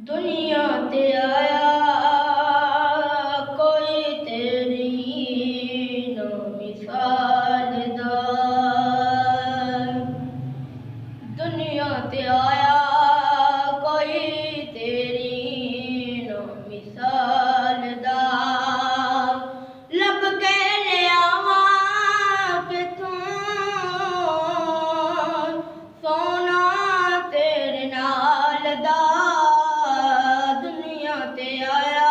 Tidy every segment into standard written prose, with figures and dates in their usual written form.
दुनिया ते आया कोई तेरी नो मिसाल दा। दुनिया ते आया कोई तेरी नो मिसाल दा। लब के ले आवा किथों सोना तेरे नाल दा। आया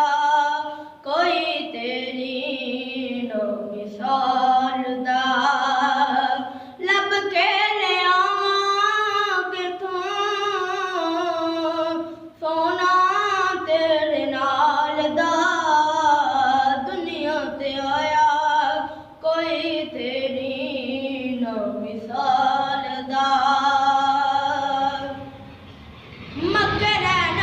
कोई तेरी नो मिसाल दा। लब के ले आवां किथों सोना तेरे नाल दा। दुनिया ते आया कोई तेरी नो मिसाल दा। मक्के रहन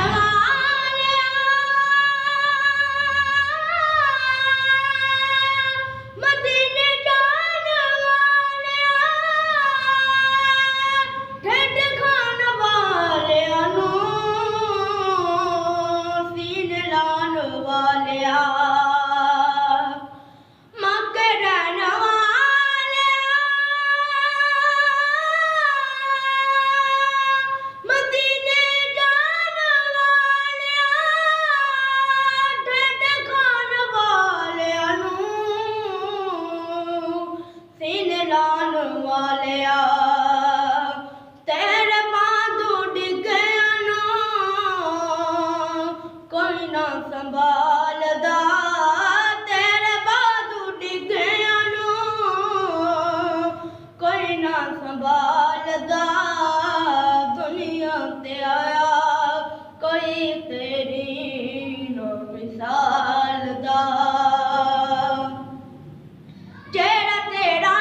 वालिया तेरे बांधू डिगया नो कोई ना संभालदा। तेरे बांधू डिगया नो कोई ना संभालदा। दुनिया ते आया कोई तेरी नो मिसाल दा। जेड़ा तेरा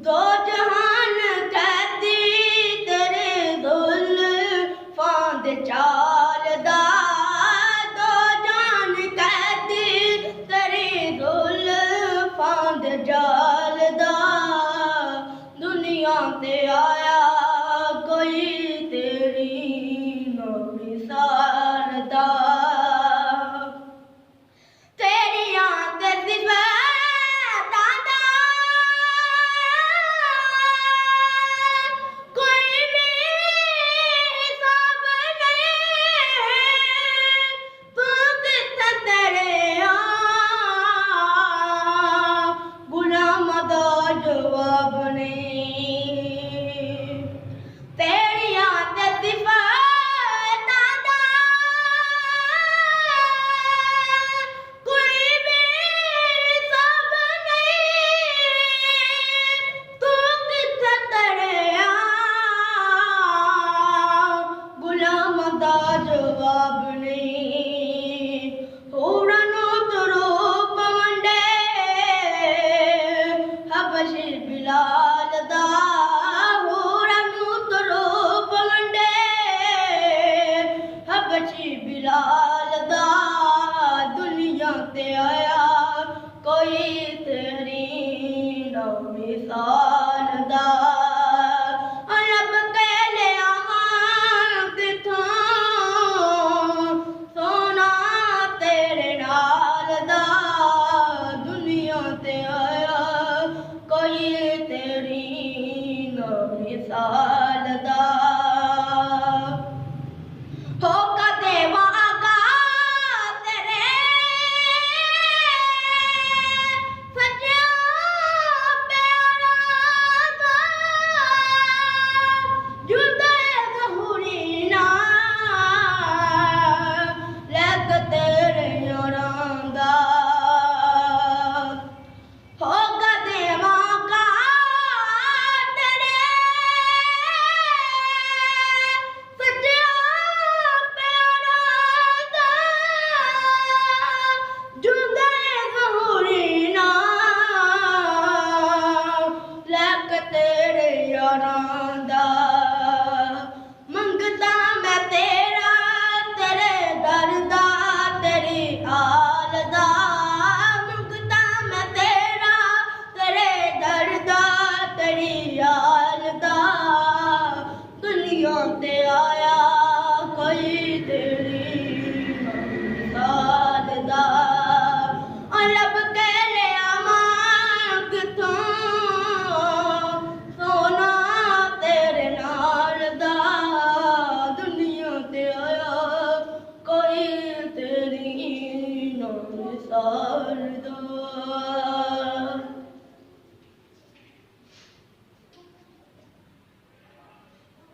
दो जहान कैदी तेरे जुल्फां दे चाल दा। दो जहान कैदी तेरे जुल्फां दे जाल दा। दुनिया ते आया कोई तेरी नो मिसाल दा। जवाब नहीं तेरिया ते सिफातां दा कोई भी हिसाब नहीं। तू कित्थे तड़िया गुलाम दा जवाब नहीं। होरां रूप वंडे हबशी बिलाल दा। होरां रूप वंडे हबशी बिलाल दा। दुनिया ते आया कोई तेरी नो मिसाल दा। लब के ले आवां किथों सोना तेरे नाल दा। दुनिया ते आया कोई तेरी नो मिसाल दा। हो कदे वागा तेरे ਸਾਲ